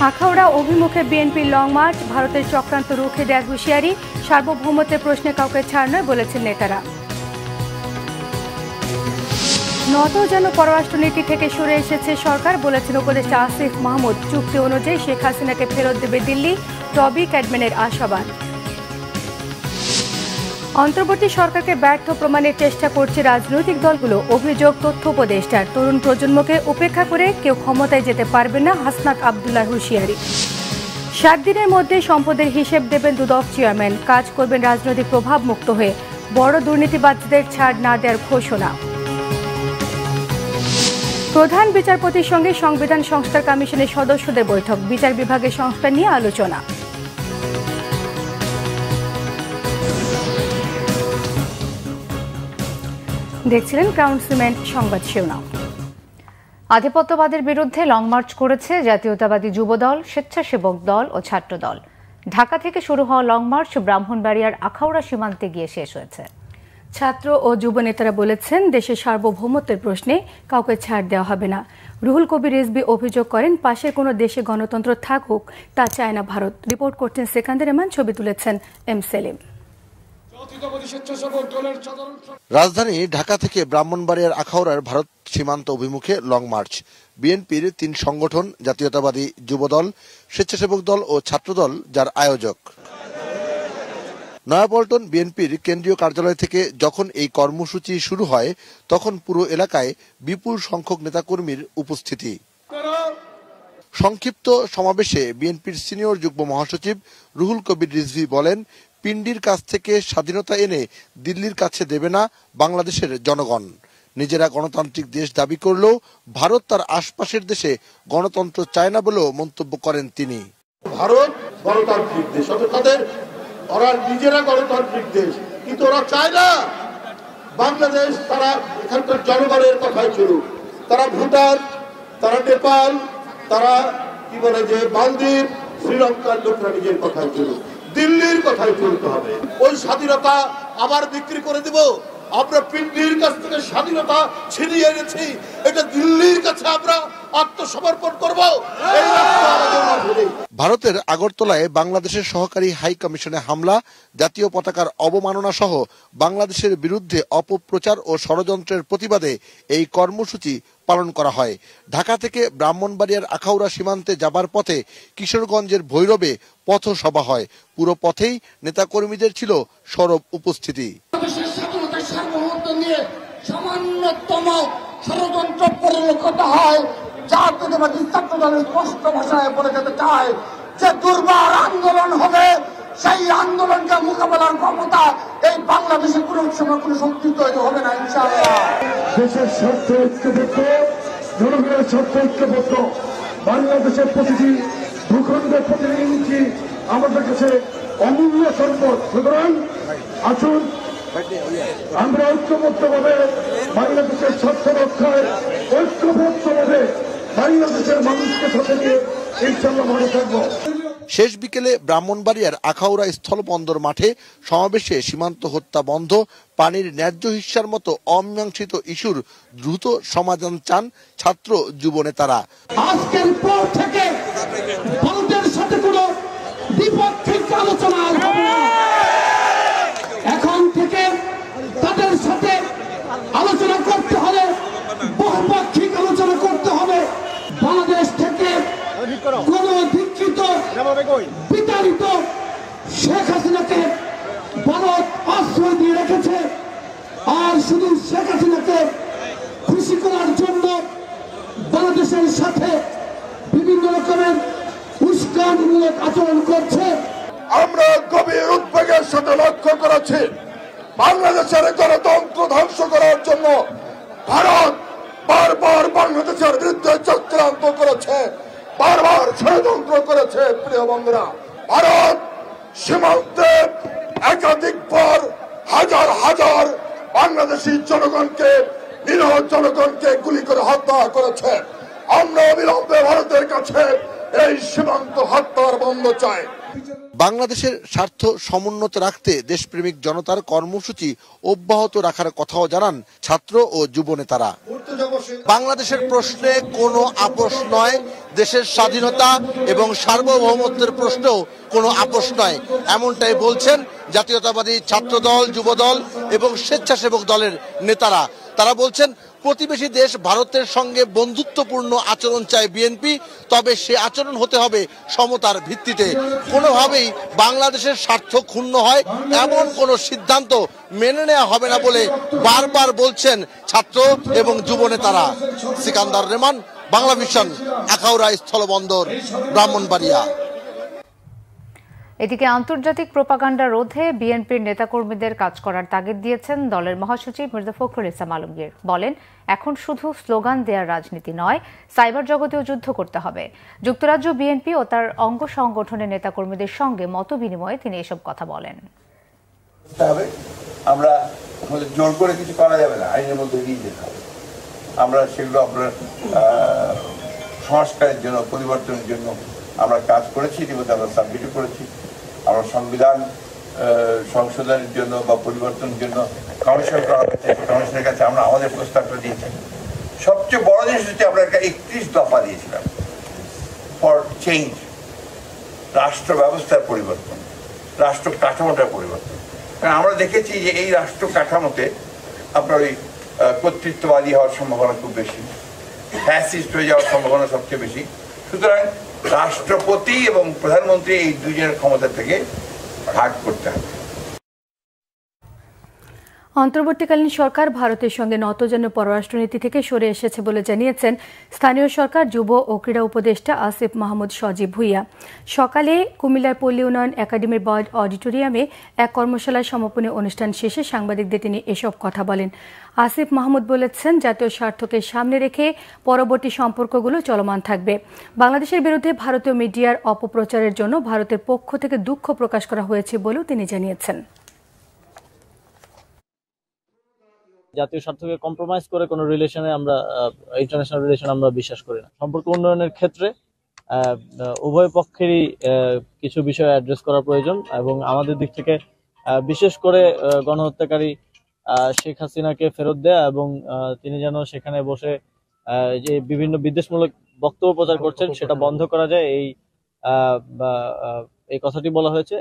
আখাউড়া অভিমুখে বিএনপির long March, ভারতের চক্রান্ত রুখে দেওয়ার হুঁশিয়ারি, সার্বভৌমত্বের প্রশ্নে কাউকে ছাড় নয় বলেছেন নেতারা। নত যেন পররাষ্ট্রনীতি থেকে সরে এসেছে সরকার বলেছেন উপদেষ্টা আসিফ মাহমুদ। চুক্তি অনুযায়ী শেখ হাসিনাকে ফেরত দেবে দিল্লি, টবি ক্যাডম্যানের আশাবাদ। অন্তর্বর্তী সরকারকে ব্যর্থ প্রমাণের চেষ্টা করছে রাজনৈতিক দলগুলো, অভিযোগ তথ্য উপদেষ্টার। তরুণ প্রজন্মকে উপেক্ষা করে কেউ ক্ষমতায় যেতে পারবে না, হাসনাত আবদুল্লাহ হুঁশিয়ারি। 7 দিনের মধ্যে সম্পদের হিসেব দেবেন দুদক চেয়ারম্যান, কাজ করবেন রাজনৈতিক প্রভাব মুক্ত হয়ে। বড় দুর্নীতিবাজদের ছাড় না দেওয়ার ঘোষণা। প্রধান বিচারপতির সঙ্গে সংবিধান সংস্কার কমিশনের সদস্যদের বৈঠক, বিচার বিভাগের সংস্কার নিয়ে আলোচনা। দেখছিলেন ক্রাউন সিমেন্ট সংবাদ শিরোনাম। আধিপত্যবাদের বিরুদ্ধে লং মার্চ করেছে জাতীয়তাবাদী যুবদল, স্বেচ্ছাসেবক দল ও ছাত্র দল। ঢাকা থেকে শুরু হওয়া লং মার্চ ব্রাহ্মণবাড়িয়ার আখাউড়া সীমান্তে গিয়ে শেষ হয়েছে। ছাত্র ও যুব নেতারা বলেছেন, দেশের সার্বভৌমত্বের প্রশ্নে কাউকে ছাড় দেওয়া হবে না। রুহুল কবির রিজভী অভিযোগ করেন, পাশের কোনো দেশে গণতন্ত্র থাকুক তা চায় না ভারত। রিপোর্ট করছেন সেকান্দার রহমান, ছবি তুলেছেন এম সেলিম। রাজধানী ঢাকা থেকে ব্রাহ্মণবাড়িয়ার আখাউড়ার ভারত সীমান্ত অভিমুখে লং মার্চ। বিএনপির 3 সংগঠন, জাতীয়তাবাদী যুবদল, স্বেচ্ছাসেবক দল ও ছাত্রদল যার আয়োজক। নয়াপল্টন বিএনপির কেন্দ্রীয় কার্যালয় থেকে যখন এই কর্মসূচি শুরু হয়, তখন পুরো এলাকায় বিপুল সংখ্যক নেতাকর্মীর উপস্থিতি। সংক্ষিপ্ত সমাবেশে বিএনপির সিনিয়র যুগ্ম মহাসচিব রুহুল কবির রিজভী বলেন, পিন্ডির কাছ থেকে স্বাধীনতা এনে দিল্লির কাছে দেবে না বাংলাদেশের জনগণ। নিজেরা গণতান্ত্রিক দেশ দাবি করলেও ভারত তার আশপাশের দেশে গণতন্ত্র চায় না বলেও মন্তব্য করেন তিনি। ভারত গণতান্ত্রিক দেশ, তাদের ওরা নিজেরা গণতান্ত্রিক দেশ, কিন্তু ওরা চায় না বাংলাদেশ, তারা এখানকার জনগণের কথাই চলুক। তারা ভুটান, তারা নেপাল, তারা কি বলে যে মালদ্বীপ, শ্রীলঙ্কার লোকরা নিজের কথাই চলুক, দিল্লির কথাই চলতে হবে। ওই স্বাধীনতা আবার বিক্রি করে দেব? আমরা পিন্ডির কাছ থেকে স্বাধীনতা ছিনিয়ে এনেছি, এটা দিল্লির কাছে আমরা আত্মসমর্পণ করব? ভারতের আগরতলায় বাংলাদেশের সহকারী হাই কমিশনে হামলা, জাতীয় পতাকার অবমাননা সহ বাংলাদেশের বিরুদ্ধে অপপ্রচার ও ষড়যন্ত্রের প্রতিবাদে এই কর্মসূচি পালন করা হয়। ঢাকা থেকে ব্রাহ্মণবাড়িয়ার আখাউড়া সীমান্তে যাবার পথে কিশোরগঞ্জের ভৈরবে পথসভা হয়। পুরো পথেই নেতাকর্মীদের ছিল সরব উপস্থিতি। সামান্যতম ষড়যন্ত্র পরিলক্ষিত হয়, জাতীয়তাবাদী ছাত্র দলের স্পষ্ট ভাষায় বলে যেতে চায় যে দুর্বার আন্দোলন হবে, সেই আন্দোলনকে মোকাবেলার ক্ষমতা এই বাংলাদেশে কোনো সময় কোনো শক্তি তৈরি হবে না ইনশাআল্লাহ। দেশের স্বার্থ ঐক্যবদ্ধ, জনগণের স্বার্থ ঐক্যবদ্ধ, বাংলাদেশের প্রতিটি ভূখণ্ডের প্রতিটি ইঞ্চি আমাদের কাছে অমূল্য সম্পদ। সুতরাং আসুন আমরা ঐক্যবদ্ধভাবে বাংলাদেশের স্বার্থ রক্ষায় ঐক্যবদ্ধভাবে বাংলাদেশের মানুষকে সাথে নিয়ে ইনশাআল্লাহ ভালো থাকবো। শেষ বিকেলে ব্রাহ্মণবাড়িয়ার আখাউড়া স্থলবন্দর মাঠে সমাবেশে সীমান্ত হত্যা বন্ধ, পানির ন্যায্য হিস্যার মতো অমীমাংসিত ইস্যুর দ্রুত সমাধান চান ছাত্র যুব নেতারা। আজকের পর থেকে ভারতের সাথে কোনো দ্বিপাক্ষিক আলোচনা হবে না। এখন থেকে তাদের সাথে আলোচনা করতে হলে বহুপাক্ষিক আলোচনা করতে হবে। বাংলাদেশ থেকে কোন দীক্ষিত বিতাড়িত শেখ হাসিনাকে ভারত আশ্রয় দিয়ে রেখেছে, আর শুধু শেখ হাসিনাকে খুশি করার জন্য বাংলাদেশের সাথে বিভিন্ন রকমের উস্কানিমূলক আচরণ করছে। আমরা গভীর উদ্বেগের সাথে লক্ষ্য করেছি, বাংলাদেশের গণতন্ত্র ধ্বংস করার জন্য ভারত বারবার বাংলাদেশের বিরুদ্ধে চক্রান্ত করেছে, বারবার ষড়যন্ত্র করেছে। প্রিয় বন্ধুরা, ভারত সীমান্তে একাধিকবার হাজার হাজার বাংলাদেশি জনগণকে, নিরীহ জনগণকে গুলি করে হত্যা করেছে। আমরা অবিলম্বে ভারতের কাছে এই সীমান্ত হত্যার বন্ধ চাই। বাংলাদেশের স্বার্থ সমুন্নত রাখতে দেশপ্রেমিক জনতার কর্মসূচি অব্যাহত রাখার কথাও জানান ছাত্র ও যুব নেতারা। বাংলাদেশের প্রশ্নে কোনো আপোষ নয়, দেশের স্বাধীনতা এবং সার্বভৌমত্বের প্রশ্নেও কোনো আপোষ নয়, এমনটাই বলছেন জাতীয়তাবাদী ছাত্রদল, যুবদল এবং স্বেচ্ছাসেবক দলের নেতারা। তারা বলছেন প্রতিবেশী দেশ ভারতের সঙ্গে বন্ধুত্বপূর্ণ আচরণ চায় বিএনপি, তবে সে আচরণ হতে হবে সমতার ভিত্তিতে। কোনোভাবেই বাংলাদেশের স্বার্থ ক্ষুণ্ণ হয় এমন কোনো সিদ্ধান্ত মেনে নেওয়া হবে না বলে বারবার বলছেন ছাত্র এবং যুব নেতারা। সিকান্দার রেমান, বাংলা ভিশন, আখাউড়া স্থলবন্দর, ব্রাহ্মণবাড়িয়া। এদিকে আন্তর্জাতিক প্রোপাগান্ডা রোধে বিএনপির নেতাকর্মীদের কাজ করার তাগিদ দিয়েছেন দলের মহাসচিব মির্জা ফখরুল ইসলাম আলমগীর। বলেন, এখন শুধু স্লোগান দেওয়ার রাজনীতি নয়, সাইবার জগতেও যুদ্ধ করতে হবে। যুক্তরাজ্য বিএনপি ও তার অঙ্গ সংগঠনের নেতাকর্মীদের সঙ্গে মত বিনিময়ে তিনি এসব কথা বলেন। আমরা জোর করে কিছু করা যাবে না, আইনের মধ্যে দিয়ে যেতে হবে। আমরা সেগুলো আপনার সংস্কারের জন্য, পরিবর্তনের জন্য আমরা কাজ করেছি, ইতিমধ্যে আমরা সাবমিটও করেছি। আমরা সংবিধান সংশোধনের জন্য বা পরিবর্তনের জন্য কমিশন করা হয়েছে, কমিশনের কাছে আমরা আমাদের প্রস্তাবটা দিয়েছি। সবচেয়ে বড় জিনিস হচ্ছে আমরা একটা 31 দফা দিয়েছিলাম ফর চেঞ্জ, রাষ্ট্র ব্যবস্থার পরিবর্তন, রাষ্ট্র কাঠামোটার পরিবর্তন। কারণ আমরা দেখেছি যে এই রাষ্ট্র কাঠামোতে আপনার ওই কর্তৃত্ববাদী হওয়ার সম্ভাবনা খুব বেশি, ফ্যাসিস্ট হয়ে যাওয়ার সম্ভাবনা সবচেয়ে বেশি। সুতরাং রাষ্ট্রপতি এবং প্রধানমন্ত্রী এই দুজনের ক্ষমতা থেকে ভাগ করতে হবে। অন্তর্বর্তীকালীন সরকার ভারতের সঙ্গে নতজানু পররাষ্ট্রনীতি থেকে সরে এসেছে বলে জানিয়েছেন স্থানীয় সরকার, যুব ও ক্রীড়া উপদেষ্টা আসিফ মাহমুদ সজীব ভুইয়া। সকালে কুমিল্লার পল্লী উন্নয়ন একাডেমির বয়েড অডিটোরিয়ামে এক কর্মশালার সমাপনী অনুষ্ঠান শেষে সাংবাদিকদের তিনি এসব কথা বলেন। আসিফ মাহমুদ বলেছেন, জাতীয় স্বার্থকে সামনে রেখে পরবর্তী সম্পর্কগুলো চলমান থাকবে। বাংলাদেশের বিরুদ্ধে ভারতীয় মিডিয়ার অপপ্রচারের জন্য ভারতের পক্ষ থেকে দুঃখ প্রকাশ করা হয়েছে বলেও তিনি জানিয়েছেন। জাতীয় স্বার্থকে কম্প্রোমাইজ করে কোনো রিলেশনে আমরা, ইন্টারন্যাশনাল রিলেশন আমরা বিশ্বাস করি না। সম্পর্ক উন্নয়নের ক্ষেত্রে উভয় পক্ষেরই কিছু বিষয় অ্যাড্রেস করা প্রয়োজন এবং আমাদের দিক থেকে বিশেষ করে গণহত্যাকারী শেখ হাসিনাকে ফেরত দেয়া এবং তিনি যেন সেখানে বসে যে বিভিন্ন বিদ্বেষমূলক বক্তব্য প্রচার করছেন সেটা বন্ধ করা যায়, এই কথাটি বলা হয়েছে।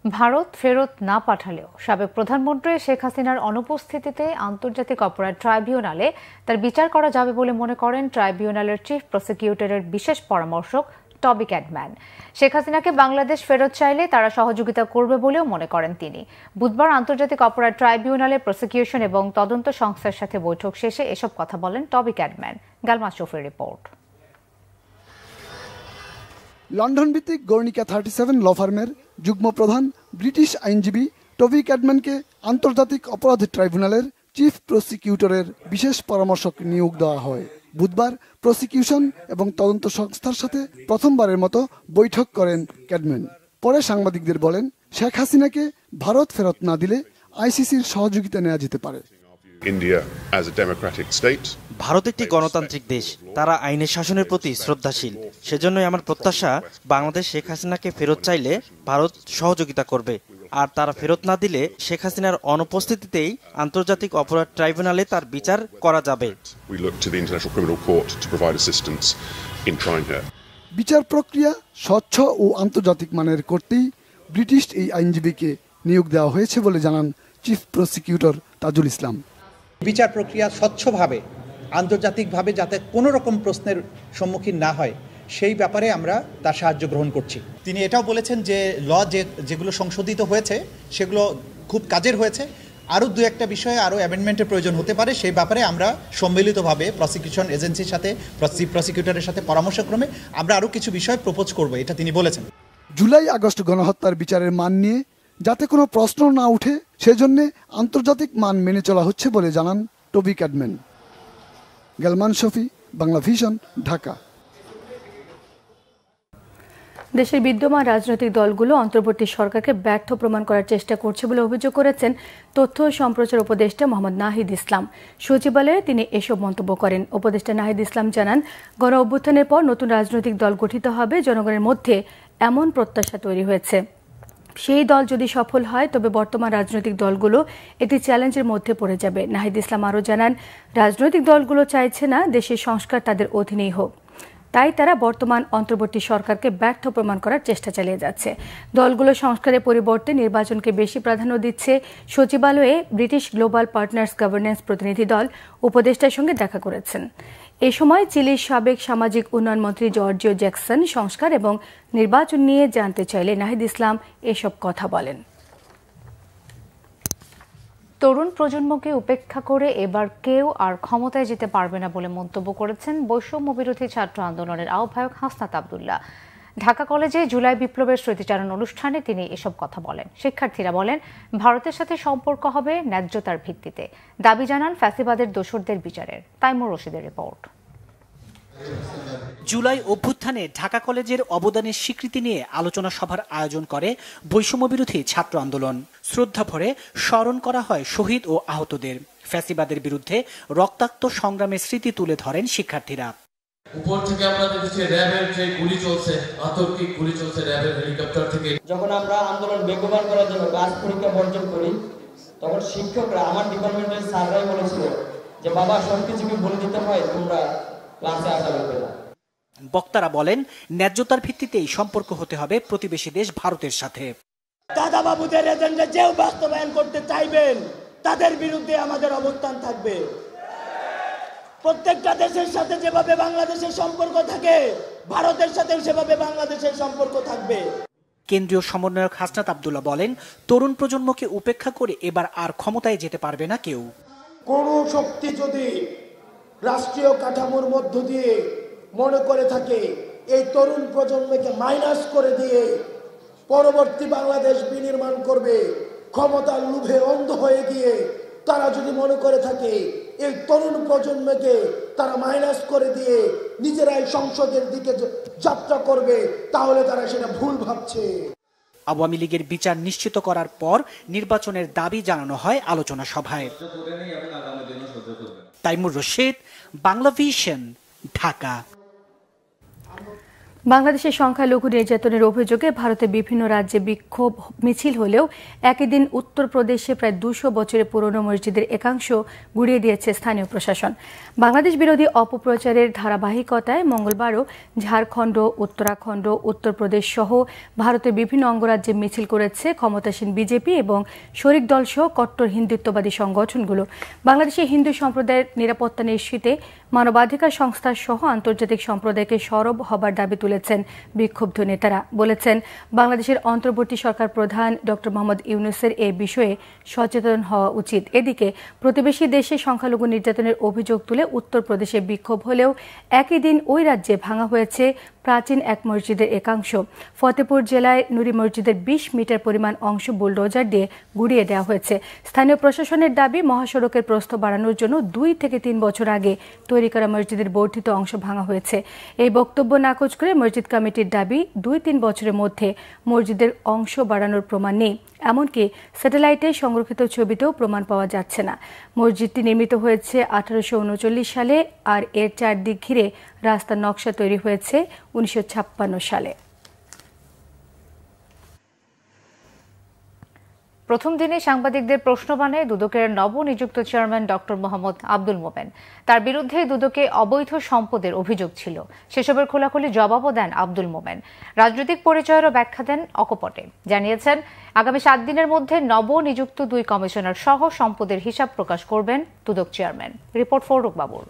ভারত ফেরত না পাঠালেও সাবেক প্রধানমন্ত্রী শেখ হাসিনার অনুপস্থিতিতে আন্তর্জাতিক অপরাধ ট্রাইব্যুনালে তার বিচার করা যাবে বলে মনে করেন ট্রাইব্যুনালের চিফ প্রসিকিউটরের বিশেষ পরামর্শক টবি ক্যাডম্যান। শেখ হাসিনাকে বাংলাদেশ ফেরত চাইলে তারা সহযোগিতা করবে বলেও মনে করেন তিনি। বুধবার আন্তর্জাতিক অপরাধ ট্রাইব্যুনালে প্রসিকিউশন এবং তদন্ত সংস্থার সাথে বৈঠক শেষে এসব কথা বলেন টবি ক্যাডম্যান। গালমা শফির রিপোর্ট। লন্ডন ভিত্তিক গর্নিকা 37 ল ফার্মের যুগ্ম প্রধান ব্রিটিশ আইনজীবী টবি ক্যাডম্যানকে আন্তর্জাতিক অপরাধ ট্রাইব্যুনালের চিফ প্রসিকিউটরের বিশেষ পরামর্শক নিয়োগ দেওয়া হয়। বুধবার প্রসিকিউশন এবং তদন্ত সংস্থার সাথে প্রথমবারের মতো বৈঠক করেন ক্যাডম্যান। পরে সাংবাদিকদের বলেন, শেখ হাসিনাকে ভারত ফেরত না দিলে আইসিসির সহযোগিতা নেওয়া যেতে পারে। ভারত একটি গণতান্ত্রিক দেশ, তারা আইনের শাসনের প্রতি শ্রদ্ধাশীল। সেজন্যই আমার প্রত্যাশা, বাংলাদেশ শেখ হাসিনাকে ফেরত চাইলে ভারত সহযোগিতা করবে, আর তারা ফেরত না দিলে শেখ হাসিনার অনুপস্থিতিতেই আন্তর্জাতিক অপরাধ ট্রাইব্যুনালে তার বিচার করা যাবে। বিচার প্রক্রিয়া স্বচ্ছ ও আন্তর্জাতিক মানের করতেই ব্রিটিশ এই আইনজীবীকে নিয়োগ দেওয়া হয়েছে বলে জানান চিফ প্রসিকিউটর তাজুল ইসলাম। বিচার প্রক্রিয়া স্বচ্ছভাবে, আন্তর্জাতিকভাবে যাতে কোনো রকম প্রশ্নের সম্মুখীন না হয় সেই ব্যাপারে আমরা তার সাহায্য গ্রহণ করছি। তিনি এটাও বলেছেন যে যেগুলো সংশোধিত হয়েছে সেগুলো খুব কাজের হয়েছে, আরও দু একটা বিষয়ে আরও অ্যামেন্ডমেন্টের প্রয়োজন হতে পারে, সেই ব্যাপারে আমরা সম্মিলিতভাবে প্রসিকিউশন এজেন্সির সাথে, প্রসিকিউটরের সাথে পরামর্শক্রমে আমরা আরও কিছু বিষয় প্রপোজ করব, এটা তিনি বলেছেন। জুলাই আগস্ট গণহত্যার বিচারের মান নিয়ে যাতে কোনো প্রশ্ন না উঠে সেজন্য আন্তর্জাতিক মান মেনে চলা হচ্ছে বলে জানান টবি ক্যাডম্যান। গালমান শফি, বাংলা ভিশন, ঢাকা। দেশের বিদ্যমান রাজনৈতিক দলগুলো অন্তর্বর্তী সরকারকে ব্যর্থ প্রমাণ করার চেষ্টা করছে বলে অভিযোগ করেছেন তথ্য ও সম্প্রচার উপদেষ্টা মোহাম্মদ নাহিদ ইসলাম। সচিবালয়ে তিনি এসব মন্তব্য করেন। উপদেষ্টা নাহিদ ইসলাম জানান, গণ অভ্যুত্থানের পর নতুন রাজনৈতিক দল গঠিত হবে, জনগণের মধ্যে এমন প্রত্যাশা তৈরি হয়েছে। সেই দল যদি সফল হয় তবে বর্তমান রাজনৈতিক দলগুলো একটি চ্যালেঞ্জের মধ্যে পড়ে যাবে। নাহিদ ইসলাম আরও জানান, রাজনৈতিক দলগুলো চাইছে না দেশের সংস্কার তাদের অধীনেই হোক, তাই তারা বর্তমান অন্তর্বর্তী সরকারকে ব্যর্থ প্রমাণ করার চেষ্টা চালিয়ে যাচ্ছে। দলগুলো সংস্কারের পরিবর্তে নির্বাচনকে বেশি প্রাধান্য দিচ্ছে। সচিবালয়ে ব্রিটিশ গ্লোবাল পার্টনার্স গভর্নেন্স প্রতিনিধি দল উপদেষ্টার সঙ্গে দেখা করেছেন। এ সময় চিলির সাবেক সামাজিক উন্নয়ন মন্ত্রী জর্জিও জ্যাকসন সংস্কার এবং নির্বাচন নিয়ে জানতে চাইলে নাহিদ ইসলাম এসব কথা বলেন। তরুণ প্রজন্মকে উপেক্ষা করে এবার কেউ আর ক্ষমতায় যেতে পারবে না বলে মন্তব্য করেছেন বৈষম্য বিরোধী ছাত্র আন্দোলনের আহ্বায়ক হাসনাত আব্দুল্লাহ। ঢাকা কলেজে জুলাই বিপ্লবের স্মৃতিচারণ অনুষ্ঠানে তিনি এসব কথা বলেন। শিক্ষার্থীরা বলেন, ভারতের সাথে সম্পর্ক হবে ন্যায্যতার ভিত্তিতে। দাবি জানান ফ্যাসিবাদের দোসরদের বিচারের। তাইমুর রশিদের রিপোর্ট। জুলাই অভ্যুত্থানে ঢাকা কলেজের অবদানের স্বীকৃতি নিয়ে আলোচনা সভার আয়োজন করে বৈষম্য বিরোধী ছাত্র আন্দোলন। শ্রদ্ধা ভরে স্মরণ করা হয় শহীদ ও আহতদের। ফ্যাসিবাদের বিরুদ্ধে রক্তাক্ত সংগ্রামের স্মৃতি তুলে ধরেন শিক্ষার্থীরা। উপর থেকে আমরা দেখছি র্যাবের যে গুলি চলছে, আতর্কিক গুলি চলছে র্যাবের হেলিকপ্টার থেকে। যখন আমরা আন্দোলন বেগবান করার জন্য ক্লাস পরীক্ষা বর্জন করি, তখন শিক্ষকরা, আমার ডিপার্টমেন্টের স্যাররাই বলেছিল যে বাবা সবকিছুকে বলে দিতে হয়, তোমরা ক্লাসে আসা লাগবে না। বক্তারা বলেন, ন্যায্যতার ভিত্তিতেই সম্পর্ক হতে হবে প্রতিবেশী দেশ ভারতের সাথে। দাদা বাবুদের এজেন্ডা যেও বাস্তবায়ন করতে চাইবেন, তাদের বিরুদ্ধে আমাদের অবস্থান থাকবে। প্রত্যেকটা দেশের সাথে যেভাবে বাংলাদেশের সম্পর্ক থাকে, ভারতের সাথেও সেভাবে বাংলাদেশের সম্পর্ক থাকবে। কেন্দ্রীয় সমন্বয়ক হাসনাত আব্দুল্লাহ বলেন, তরুণ প্রজন্মকে উপেক্ষা করে এবার আর ক্ষমতায় যেতে পারবে না কেউ। কোন শক্তি যদি রাষ্ট্রীয় কাঠামোর মধ্য দিয়ে মনে করে থাকে এই তরুণ প্রজন্মকে মাইনাস করে দিয়ে পরবর্তী বাংলাদেশ বিনির্মাণ করবে, ক্ষমতার লোভে অন্ধ হয়ে গিয়ে তারা যদি মনে করে থাকে এই তরুণ প্রজন্মকে তারা মাইনাস করে দিয়ে নিজেরাই সংসদের দিকে যাত্রা করবে, তাহলে তারা সেটা ভুল ভাবছে। আওয়ামী লীগের বিচার নিশ্চিত করার পর নির্বাচনের দাবি জানানো হয় আলোচনা সভায়। তাইমুর রশিদ, বাংলা ভিশন, ঢাকা। বাংলাদেশের সংখ্যালঘু নির্যাতনের অভিযোগে ভারতের বিভিন্ন রাজ্যে বিক্ষোভ মিছিল হলেও একই দিন উত্তরপ্রদেশে প্রায় 200 বছরের পুরনো মসজিদের একাংশ গুড়িয়ে দিয়েছে স্থানীয় প্রশাসন। বাংলাদেশ বিরোধী অপপ্রচারের ধারাবাহিকতায় মঙ্গলবারও ঝাড়খণ্ড, উত্তরাখণ্ড, উত্তরপ্রদেশ সহ ভারতের বিভিন্ন অঙ্গরাজ্যে মিছিল করেছে ক্ষমতাসীন বিজেপি এবং শরিক দলসহ কট্টর হিন্দুত্ববাদী সংগঠনগুলো। বাংলাদেশের হিন্দু সম্প্রদায়ের নিরাপত্তা নিশ্চিতে মানবাধিকার সংস্থা সহ আন্তর্জাতিক সম্প্রদায়কে সরব হবার দাবি তুলেছেন বিক্ষুব্ধ নেতারা। বলেছেন, বাংলাদেশের অন্তর্বর্তী সরকার প্রধান ডক্টর মোহাম্মদ ইউনূসের এ বিষয়ে সচেতন হওয়া উচিত। এদিকে প্রতিবেশী দেশে সংখ্যালঘু নির্যাতনের অভিযোগ তুলে উত্তরপ্রদেশে বিক্ষোভ হলেও একই দিন ওই রাজ্যে ভাঙা হয়েছে প্রাচীন এক মসজিদের একাংশ। ফতেপুর জেলায় নুরি মসজিদের 20 মিটার পরিমাণ অংশ বুলডোজার দিয়ে গুড়িয়ে দেওয়া হয়েছে। স্থানীয় প্রশাসনের দাবি, মহাসড়কের প্রস্থ বাড়ানোর জন্য 2 থেকে 3 বছর আগে তৈরি করা মসজিদের বর্ধিত অংশ ভাঙা হয়েছে। এই বক্তব্য নাকচ করে মসজিদ কমিটির দাবি, 2-3 বছরের মধ্যে মসজিদের অংশ বাড়ানোর প্রমাণ নেই। এমনকি স্যাটেলাইটে সংরক্ষিত ছবিতেও প্রমাণ পাওয়া যাচ্ছে না। মসজিদটি নির্মিত হয়েছে 1839 সালে, আর এর চারদিক ঘিরে রাস্তার নকশা তৈরি হয়েছে 1956 সালে। প্রথম দিনে সাংবাদিকদের প্রশ্নবাণে দুদকের নবনিযুক্ত চেয়ারম্যান ডক্টর মোহাম্মদ আব্দুল মোমেন। তার বিরুদ্ধে দুদকে অবৈধ সম্পদের অভিযোগ ছিল, সেসবের খোলাখুলি জবাবও দেন আব্দুল মোমেন। রাজনৈতিক পরিচয়েরও ব্যাখ্যা দেন অকপটে। জানিয়েছেন, আগামী 7 দিনের মধ্যে নবনিযুক্ত 2 কমিশনার সহ সম্পদের হিসাব প্রকাশ করবেন দুদক চেয়ারম্যান। রিপোর্ট ফরুক বাবুর।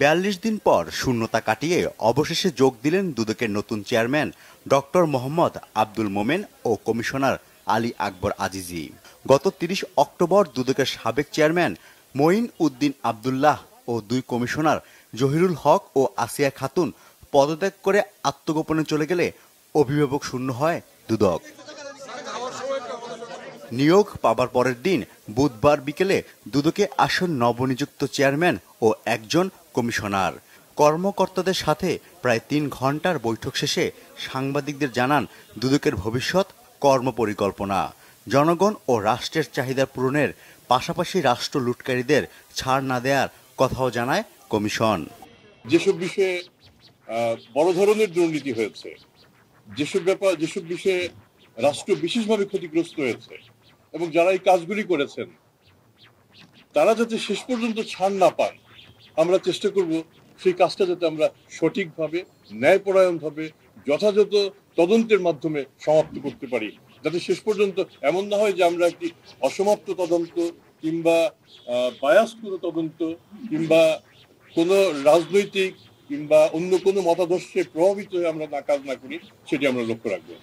42 দিন পর শূন্যতা কাটিয়ে অবশেষে যোগ দিলেন দুদকের নতুন চেয়ারম্যান ডক্টর মোহাম্মদ আব্দুল মোমেন ও কমিশনার আলী আকবর আজিজি। গত 30 অক্টোবর দুদকের সাবেক চেয়ারম্যান মঈন উদ্দিন আবদুল্লাহ ও 2 কমিশনার জহিরুল হক ও আসিয়া খাতুন পদত্যাগ করে আত্মগোপনে চলে গেলে অভিভাবক শূন্য হয় দুদক। নিয়োগ পাবার পরের দিন বুধবার বিকেলে দুদকে আসেন নবনিযুক্ত চেয়ারম্যান ও 1 জন কমিশনার। কর্মকর্তাদের সাথে প্রায় 3 ঘন্টার বৈঠক শেষে সাংবাদিকদের জানান দুদকের ভবিষ্যৎ কর্মপরিকল্পনা। জনগণ ও রাষ্ট্রের চাহিদা পূরণের পাশাপাশি রাষ্ট্র লুটকারীদের ছাড় না দেওয়ার কথাও জানায় কমিশন। যেসব বিষয়ে বড় ধরনের দুর্নীতি হয়েছে যেসব বিষয়ে রাষ্ট্র বিশেষভাবে ক্ষতিগ্রস্ত হয়েছে এবং যারা এই কাজগুলি করেছেন তারা যাতে শেষ পর্যন্ত ছাড় না পান, আমরা চেষ্টা করব সেই কাজটা যাতে আমরা সঠিকভাবে, ন্যায়পরায়ণভাবে, যথাযথ তদন্তের মাধ্যমে সমাপ্ত করতে পারি, যাতে শেষ পর্যন্ত এমন না হয় যে আমরা একটি অসমাপ্ত তদন্ত কিংবা বায়াস কোনো তদন্ত কিংবা কোনো রাজনৈতিক কিংবা অন্য কোনো মতাদর্শে প্রভাবিত হয়ে আমরা কাজ না করি, সেটি আমরা লক্ষ্য রাখবো।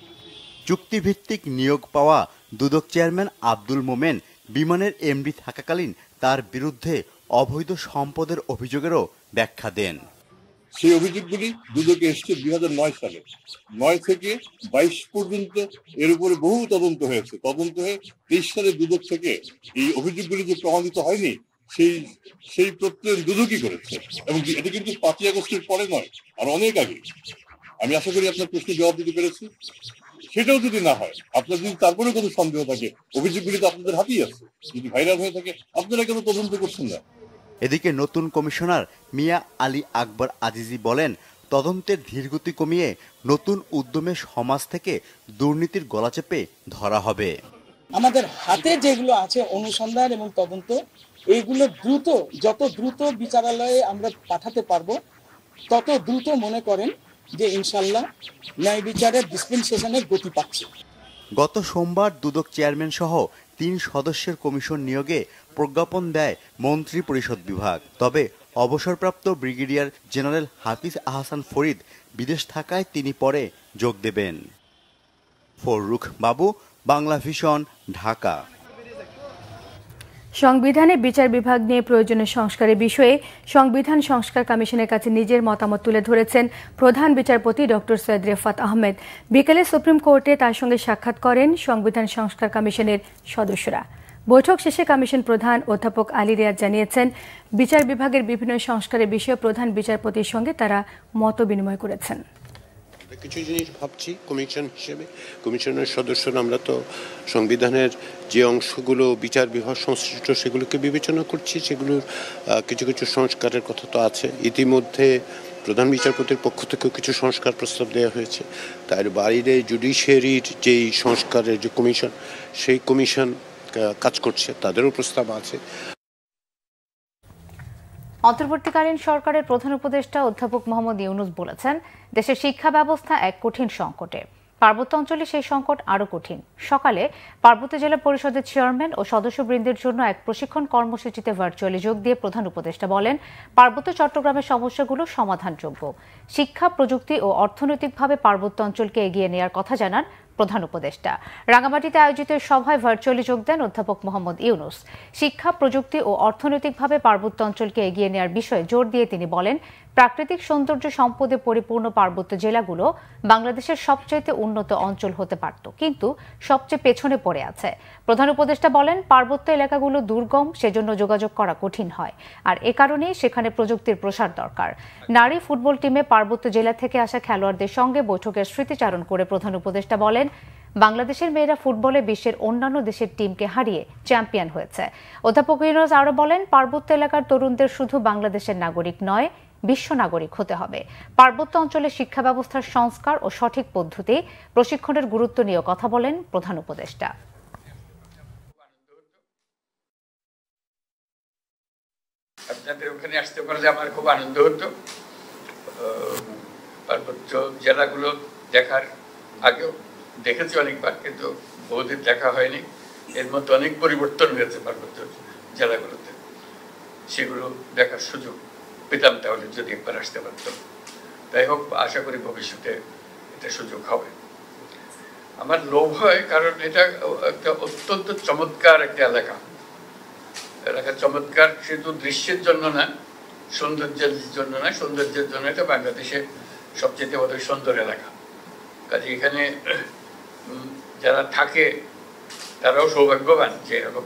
চুক্তিভিত্তিক নিয়োগ পাওয়া দুদক চেয়ারম্যান আব্দুল মোমেন বিমানের এমডি থাকাকালীন তার বিরুদ্ধে অবৈধ সম্পদের অভিযোগেরও ব্যাখ্যা দেন। সেই অভিযোগগুলি দুদকে এসছে 2009 সালে, 9 থেকে 22 পর্যন্ত এর উপরে বহু তদন্ত হয়েছে। তদন্ত হয়ে 23 সালে দুদক থেকে এই অভিযোগগুলি যে প্রমাণিত হয়নি সেই প্রত্যয় দুদকই করেছে এবং এটা কিন্তু 5ই আগস্টের পরে নয়, আর অনেক আগে। আমি আশা করি আপনার প্রশ্নের জবাব দিতে পেরেছি। সেটাও যদি না হয়, আপনার যদি তারপরে কোনো সন্দেহ থাকে, অভিযোগগুলি তো আপনাদের হাতেই আছে, যদি ভাইরাল হয়ে থাকে আপনারা কেন তদন্ত করছেন না? এদিকে নতুন কমিশনার মিয়া আলী আকবর আজিজি বলেন, তদন্তের ধীরগতি কমিয়ে নতুন উদ্যমে সমাজ থেকে দুর্নীতির গলা চেপে ধরা হবে। আমাদের হাতে যেগুলো আছে অনুসন্ধান এবং তদন্ত, এইগুলো যত দ্রুত বিচারালয়ে আমরা পাঠাতে পারবো, তত দ্রুত মনে করেন যে ইনশাল্লাহ ন্যায় বিচারের ডিসপেনসেশনের গতি পাচ্ছে। গত সোমবার দুদক চেয়ারম্যান সহ 3 সদস্যের কমিশন নিয়োগে প্রজ্ঞাপন দেয় মন্ত্রী পরিষদ বিভাগ। তবে অবসরপ্রাপ্ত ব্রিগেডিয়ার জেনারেল হাফিজ আহসান ফরিদ বিদেশ থাকায় তিনি পরে যোগ দেবেন। ফররুখ বাবু, বাংলা ভিশন, ঢাকা। সংবিধানে বিচার বিভাগ নিয়ে প্রয়োজনীয় সংস্কারের বিষয়ে সংবিধান সংস্কার কমিশনের কাছে নিজের মতামত তুলে ধরেছেন প্রধান বিচারপতি ডক্টর সৈয়দ রেফাত আহমেদ। বিকেলে সুপ্রিম কোর্টে তার সঙ্গে সাক্ষাৎ করেন সংবিধান সংস্কার কমিশনের সদস্যরা। বৈঠক শেষে কমিশন প্রধান অধ্যাপক আলী রিয়াদ জানিয়েছেন, বিচার বিভাগের বিভিন্ন সংস্কারের বিষয়ে প্রধান বিচারপতির সঙ্গে তারা মত বিনিময় করেছেন। কিছু জিনিস ভাবছি কমিশন হিসেবে, কমিশনের সদস্যরা আমরা তো সংবিধানের যে অংশগুলো বিচার বিভাগ সংশ্লিষ্ট সেগুলোকে বিবেচনা করছি, সেগুলোর কিছু কিছু সংস্কারের কথা তো আছে। ইতিমধ্যে প্রধান বিচারপতির পক্ষ থেকেও কিছু সংস্কার প্রস্তাব দেওয়া হয়েছে। তার বাইরে জুডিশিয়ারির যেই সংস্কারের যে কমিশন, সেই কমিশন কাজ করছে, তাদেরও প্রস্তাব আছে। অন্তর্বর্তীকালীন সরকারের প্রধান উপদেষ্টা অধ্যাপক মোহাম্মদ ইউনুস বলেছেন, দেশের শিক্ষা ব্যবস্থা এক কঠিন সংকটে। পার্বত্য অঞ্চলে সেই সংকট আরও কঠিন। সকালে পার্বত্য জেলা পরিষদের চেয়ারম্যান ও সদস্যবৃন্দের জন্য এক প্রশিক্ষণ কর্মসূচিতে ভার্চুয়ালি যোগ দিয়ে প্রধান উপদেষ্টা বলেন, পার্বত্য চট্টগ্রামের সমস্যাগুলো সমাধানযোগ্য। শিক্ষা, প্রযুক্তি ও অর্থনৈতিকভাবে পার্বত্য অঞ্চলকে এগিয়ে নেওয়ার কথা জানান প্রধান উপদেষ্টা। রাঙামাটিতে আয়োজিত সভায় ভার্চুয়ালি যোগ দেন অধ্যাপক মোহাম্মদ ইউনুস। শিক্ষা, প্রযুক্তি ও অর্থনৈতিকভাবে পার্বত্য অঞ্চলকে এগিয়ে নেওয়ার বিষয়ে জোর দিয়ে তিনি বলেন, প্রাকৃতিক সৌন্দর্য সম্পদে পরিপূর্ণ পার্বত্য জেলাগুলো বাংলাদেশের সবচেয়ে উন্নত অঞ্চল হতে পারত, কিন্তু সবচেয়ে পেছনে পড়ে আছে। প্রধান উপদেষ্টা বলেন, পার্বত্য এলাকাগুলো দুর্গম, সেজন্য যোগাযোগ করা কঠিন হয়, আর এ কারণেই সেখানে প্রযুক্তির প্রসার দরকার। নারী ফুটবল টিমে পার্বত্য জেলা থেকে আসা খেলোয়াড়দের সঙ্গে বৈঠকের স্মৃতিচারণ করে প্রধান উপদেষ্টা বলেন, বাংলাদেশের মেয়েরা ফুটবলে বিশ্বের অন্যান্য দেশের টিমকে হারিয়ে চ্যাম্পিয়ন হয়েছে। অধ্যাপক ইউনুস আরও বলেন, পার্বত্য এলাকার তরুণদের শুধু বাংলাদেশের নাগরিক নয়, বিশ্ব নাগরিক হতে হবে। পার্বত্য অঞ্চলের শিক্ষা ব্যবস্থার সংস্কার ও সঠিক পদ্ধতি প্রশিক্ষণের গুরুত্ব নিয়ে কথা বলেন প্রধান উপদেষ্টা। আপনাদের ওখানে আসতে পারলে আমার খুব আনন্দ হতো। পার্বত্য জেলাগুলো দেখার আগেও দেখেছি অনেকবার, কিন্তু বহুদিন দেখা হয়নি। এর মধ্যে অনেক পরিবর্তন হয়েছে পার্বত্য জেলাগুলোতে, সেগুলো দেখার সুযোগ পেতাম তাহলে যদি একবার আসতে পারতাম। তাই হোক, আশা করি ভবিষ্যতে এটা সুযোগ হবে। আমার লোভ হয়, কারণ এটা একটা অত্যন্ত চমৎকার একটা এলাকা। চমৎকার শুধু দৃশ্যের জন্য না, সৌন্দর্যের জন্য না, সৌন্দর্যের জন্য এটা বাংলাদেশের সবচেয়ে বোধহয় সুন্দর এলাকা। কাজে এখানে যারা থাকে তারাও সৌভাগ্যবান যে এরকম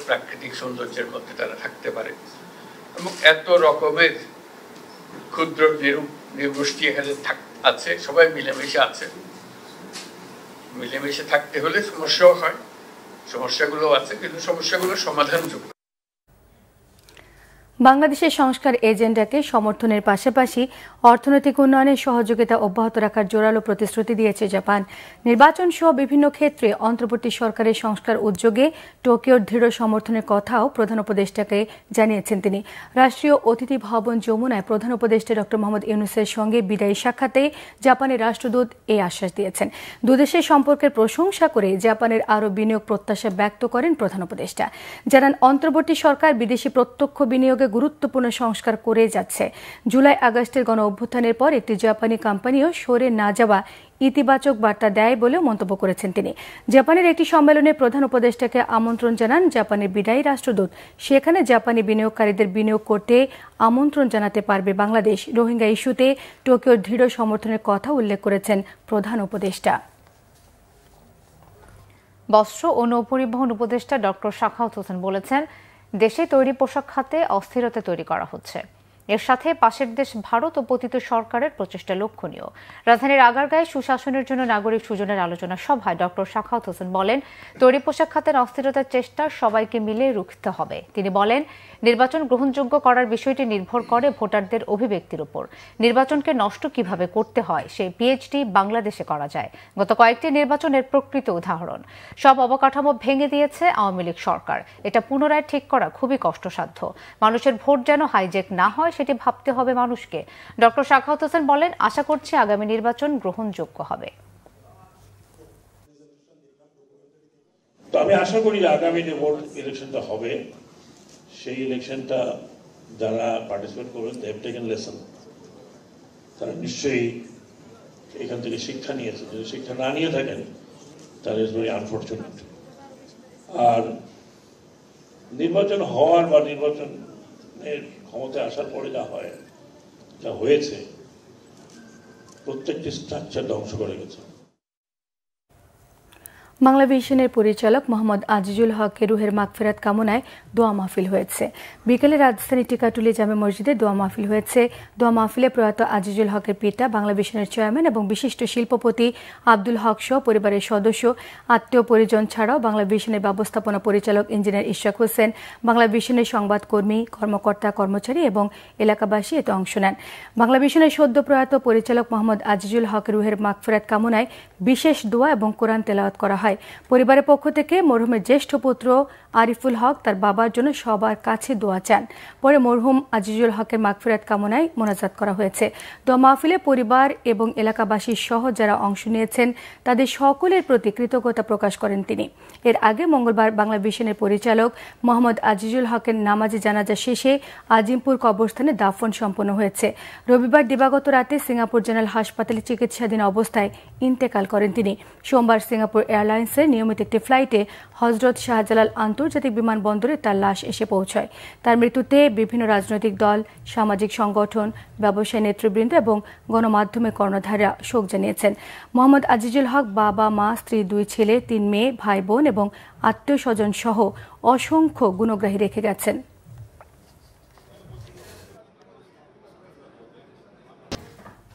প্রাকৃতিক সৌন্দর্যের মধ্যে তারা থাকতে পারে, এবং এত রকমের ক্ষুদ্র নৃগোষ্ঠী এখানে আছে, সবাই মিলেমিশে আছে। মিলেমিশে থাকতে হলে সমস্যাও হয়, সমস্যাগুলো আছে, কিন্তু সমস্যাগুলো সমাধানযোগ্য। বাংলাদেশের সংস্কার এজেন্ডাকে সমর্থনের পাশাপাশি অর্থনৈতিক উন্নয়নের সহযোগিতা অব্যাহত রাখার জোরালো প্রতিশ্রুতি দিয়েছে জাপান। নির্বাচন সহ বিভিন্ন ক্ষেত্রে অন্তর্বর্তী সরকারের সংস্কার উদ্যোগে টোকিওর দৃঢ় সমর্থনের কথাও প্রধান উপদেষ্টাকে জানিয়েছেন তিনি। রাষ্ট্রীয় অতিথি ভবন যমুনায় প্রধান উপদেষ্টা ডক্টর মোহাম্মদ ইউনূসের সঙ্গে বিদায়ী সাক্ষাতে জাপানের রাষ্ট্রদূত এই আশ্বাস দিয়েছেন। দুদেশের সম্পর্কের প্রশংসা করে জাপানের আরও বিনিয়োগ প্রত্যাশা ব্যক্ত করেন প্রধান উপদেষ্টা। জানান, অন্তর্বর্তী সরকার বিদেশি প্রত্যক্ষ বিনিয়োগে গুরুত্বপূর্ণ সংস্কার করে যাচ্ছে। জুলাই আগস্টের গণ অভ্যুত্থানের পর একটি জাপানি কোম্পানিও সরে না যাওয়া ইতিবাচক বার্তা দেয় বলেও মন্তব্য করেছেন তিনি। জাপানের একটি সম্মেলনে প্রধান উপদেষ্টাকে আমন্ত্রণ জানান জাপানের বিদায়ী রাষ্ট্রদূত। সেখানে জাপানি বিনিয়োগকারীদের বিনিয়োগ করতে আমন্ত্রণ জানাতে পারবে বাংলাদেশ। রোহিঙ্গা ইস্যুতে টোকিওর দৃঢ় সমর্থনের কথা উল্লেখ করেছেন প্রধান উপদেষ্টা। বস্ত্র ও নৌপরিবহন উপদেষ্টা ডক্টর সাখাওয়াত হোসেন বলেছেন, দেশে তৈরি পোশাক খাতে অস্থিরতা তৈরি করা হচ্ছে। এর সাথে পাশের দেশ ভারত ও পতিত সরকারের প্রচেষ্টা লক্ষণীয়। রাজধানীর আগারগাঁয়ে সুশাসনের জন্য নাগরিক সুজনের আলোচনা সভায় ডক্টর সাখাওয়াত হোসেন বলেন, তৈরি পোশাক খাতের অস্থিরতার চেষ্টা সবাইকে মিলে রুখতে হবে। তিনি বলেন, নির্বাচন গ্রহণযোগ্য করার বিষয়টি নির্ভর করে ভোটারদের অভিব্যক্তির উপর। নির্বাচনকে নষ্ট কিভাবে করতে হয় সেই পিএইচডি বাংলাদেশে করা যায়। গত কয়েকটি নির্বাচনের প্রকৃত উদাহরণ। সব অবকাঠামো ভেঙে দিয়েছে আওয়ামী লীগ সরকার। এটা পুনরায় ঠিক করা খুবই কষ্টসাধ্য। মানুষের ভোট যেন হাইজ্যাক না হয় সেটি ভাবতে হবে মানুষকে। ডক্টর সাখাওয়াত হোসেন বলেন, আশা করছি আগামী নির্বাচন গ্রহণযোগ্য হবে। তো আমি আশা করি যে আগামী যে ভোট ইলেকশনটা হবে সেই ইলেকশনটা যারা পার্টিসিপেট করবেন দে হ্যাভ টেকেন লেসন। তারা নিশ্চয়ই এখান থেকে শিক্ষা নিয়েছে। যদি শিক্ষা না নিয়ে থাকেন তাহলে ইটস ভেরি আনফরচুনেট। আর নির্বাচন হওয়ার বা নির্বাচনের ক্ষমতায় আসার পরে যা হয়, যা হয়েছে, প্রত্যেকটি স্ট্রাকচার ধ্বংস করে গেছে। বাংলা ভিশনের পরিচালক মোহাম্মদ আজিজুল হকের রুহের মাগফিরাত কামনায় দোয়া মাহফিল হয়েছে। বিকেলে রাজধানী টিকাটুলি জামে মসজিদে দোয়া মাহফিল হয়েছে। দোয়া মাহফিলে প্রয়াত আজিজুল হকের পিতা, বাংলা ভিশনের চেয়ারম্যান এবং বিশিষ্ট শিল্পপতি আব্দুল হক সহ পরিবারের সদস্য, আত্মীয় পরিজন ছাড়াও বাংলা ভিশনের ব্যবস্থাপনা পরিচালক ইঞ্জিনিয়ার ইশরাক হোসেন, বাংলা ভিশনের সংবাদকর্মী, কর্মকর্তা, কর্মচারী এবং এলাকাবাসী এতে অংশ নেন। বাংলা ভিশনের সদ্য প্রয়াত পরিচালক মোহাম্মদ আজিজুল হকের রুহের মাগফিরাত কামনায় বিশেষ দোয়া এবং কোরআন তেলাওয়াত করা হয়। পরিবারের পক্ষ থেকে মরহুমের জ্যেষ্ঠ পুত্র আরিফুল হক তার বাবার জন্য সবার কাছে দোয়া চান। পরে মরহুম আজিজুল হকের মাগফিরাত কামনায় মোনাজাত করা হয়েছে। দোয়া মাহফিলে পরিবার এবং এলাকাবাসী সহ যারা অংশ নিয়েছেন তাদের সকলের প্রতি কৃতজ্ঞতা প্রকাশ করেন তিনি। এর আগে মঙ্গলবার বাংলা ভিশনের পরিচালক মোহাম্মদ আজিজুল হকের নামাজে জানাজা শেষে আজিমপুর কবরস্থানে দাফন সম্পন্ন হয়েছে। রবিবার দিবাগত রাতে সিঙ্গাপুর জেনারেল হাসপাতালে চিকিৎসাধীন অবস্থায় ইন্তেকাল করেন তিনি। সোমবার সিঙ্গাপুর এয়ারলাইন্সের নিয়মিত একটি ফ্লাইটে হজরত শাহজালাল আন্তর্জাতিক বিমানবন্দরে তার লাশ এসে পৌঁছয়। তার মৃত্যুতে বিভিন্ন রাজনৈতিক দল, সামাজিক সংগঠন, ব্যবসায়ী নেতৃবৃন্দ এবং গণমাধ্যমে কর্ণধাররা শোক জানিয়েছেন। মোহাম্মদ আজিজুল হক বাবা, মা, স্ত্রী, 2 ছেলে, 3 মেয়ে, ভাই বোন এবং আত্মীয় স্বজন সহ অসংখ্য গুণগ্রাহী রেখে গেছেন।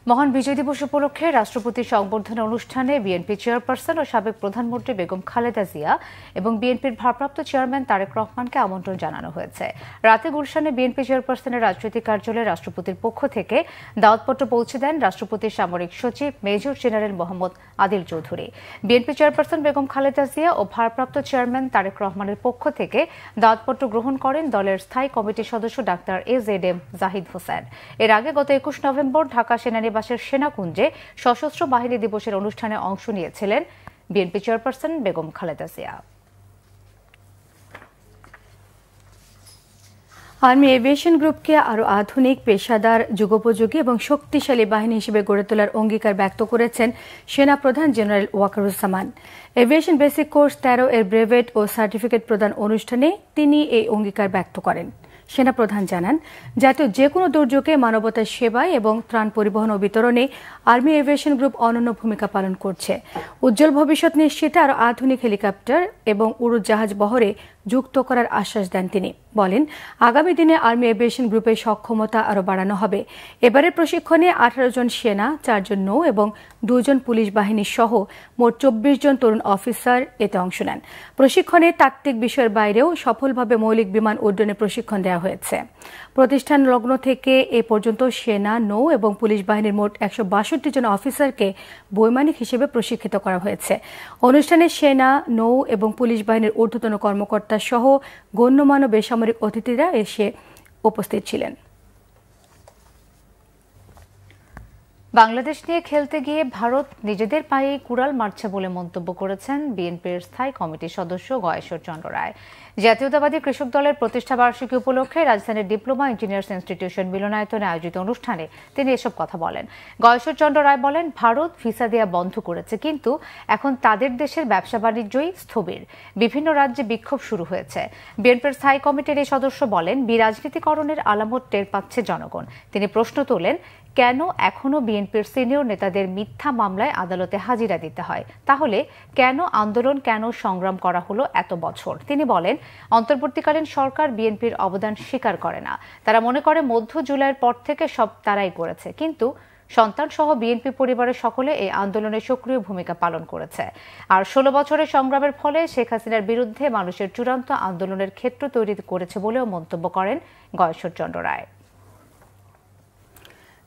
মহান বিজয় দিবস উপলক্ষে রাষ্ট্রপতির সংবর্ধনা অনুষ্ঠানে বিএনপি চেয়ারপারসন ও সাবেক প্রধানমন্ত্রী বেগম খালেদা জিয়া এবং বিএনপির ভারপ্রাপ্ত চেয়ারম্যান তারেক রহমানকে আমন্ত্রণ জানানো হয়েছে। রাতে গুলশানে বিএনপি চেয়ারপারসনের রাজনৈতিক কার্যালয়ে রাষ্ট্রপতির পক্ষ থেকে দাওয়াতপত্র পৌঁছে দেন রাষ্ট্রপতির সামরিক সচিব major general Mohammad Adil Chowdhury. BNP chairperson Begum Khaleda Zia ও ভারপ্রাপ্ত চেয়ারম্যান তারেক রহমানের পক্ষ থেকে দাওয়াতপত্র গ্রহণ করেন দলের স্থায়ী কমিটির সদস্য ডাক্তার AZM জাহিদ হোসেন। এর আগে গত 21 নভেম্বর ঢাকা সেনানিবাসের সেনাকুঞ্জে সশস্ত্র বাহিনী দিবসের অনুষ্ঠানে অংশ নিয়েছিলেন BNP chairperson Begum Khaleda Zia. Army aviation গ্রুপকে আরও আধুনিক, পেশাদার, যুগোপযোগী এবং শক্তিশালী বাহিনী হিসেবে গড়ে তোলার অঙ্গীকার ব্যক্ত করেছেন সেনাপ্রধান general Wakeruzzaman. Aviation basic course 13 এর ব্রেভেট ও সার্টিফিকেট প্রদান অনুষ্ঠানে তিনি এই অঙ্গীকার ব্যক্ত করেন। সেনাপ্রধান জানান, জাতীয় যে কোনো দুর্যোগে মানবতার সেবায় এবং ত্রাণ পরিবহন ও বিতরণে আর্মি এভিয়েশন গ্রুপ অনন্য ভূমিকা পালন করছে। উজ্জ্বল ভবিষ্যৎ নিশ্চিতে আরও আধুনিক হেলিকপ্টার এবং উড়োজাহাজ বহরে যুক্ত করার আশ্বাস দেন তিনি। বলেন, আগামী দিনে আর্মি এভিয়েশন গ্রুপের সক্ষমতা আরও বাড়ানো হবে। এবারের প্রশিক্ষণে 18 জন সেনা, 4 জন নৌ এবং 2 জন পুলিশ বাহিনী সহ মোট 24 জন তরুণ অফিসার এতে অংশ নেন। প্রশিক্ষণে তাত্ত্বিক বিষয়ের বাইরেও সফলভাবে মৌলিক বিমান উড্ডয়নের প্রশিক্ষণ দেওয়া হয়েছে। প্রতিষ্ঠান লগ্ন থেকে এ পর্যন্ত সেনা, নৌ এবং পুলিশ বাহিনীর মোট 162 জন অফিসারকে বৈমানিক হিসেবে প্রশিক্ষিত করা হয়েছে। অনুষ্ঠানে সেনা, নৌ এবং পুলিশ বাহিনীর ঊর্ধ্বতন কর্মকর্তা সহ গণ্যমান্য বেসামরিক অতিথিরা এসে উপস্থিত ছিলেন। বাংলাদেশ নিয়ে খেলতে গিয়ে ভারত নিজেদের পায়ে কুড়াল মারছে বলে মন্তব্য করেছেন বিএনপির স্থায়ী কমিটির সদস্য গয়েশ্বর চন্দ্র রায়। জাতীয়তাবাদী কৃষক দলের প্রতিষ্ঠা বার্ষিকী উপলক্ষে রাজধানীর ডিপ্লোমা ইঞ্জিনিয়ার্স ইনস্টিটিউশন মিলনায়তনে আয়োজিত অনুষ্ঠানে তিনি এসব কথা বলেন। গয়েশ্বর চন্দ্র রায় বলেন, ভারত ভিসা দেয়া বন্ধ করেছে, কিন্তু এখন তাদের দেশের ব্যবসা বাণিজ্যই স্থবির। বিভিন্ন রাজ্যে বিক্ষোভ শুরু হয়েছে। বিএনপির স্থায়ী কমিটির এই সদস্য বলেন, বিরাজনীতিকরণের আলামত টের পাচ্ছে জনগণ। তিনি প্রশ্ন তোলেন, কেন এখনো বিএনপির সিনিয়র নেতাদের মিথ্যা মামলায় আদালতে হাজিরা দিতে হয়? তাহলে কেন আন্দোলন, কেন সংগ্রাম করা হলো এত বছর? তিনি বলেন, অন্তর্বর্তীকালীন সরকার বিএনপির অবদান স্বীকার করে না। তারা মনে করে মধ্য জুলাইয়ের পর থেকে সব তারাই করেছে, কিন্তু সন্তান সহ বিএনপি পরিবারের সকলে এই আন্দোলনে সক্রিয় ভূমিকা পালন করেছে। আর 16 বছরের সংগ্রামের ফলে শেখ হাসিনার বিরুদ্ধে মানুষের চূড়ান্ত আন্দোলনের ক্ষেত্র তৈরি করেছে বলেও মন্তব্য করেন গয়েশ্বর চন্দ্র রায়।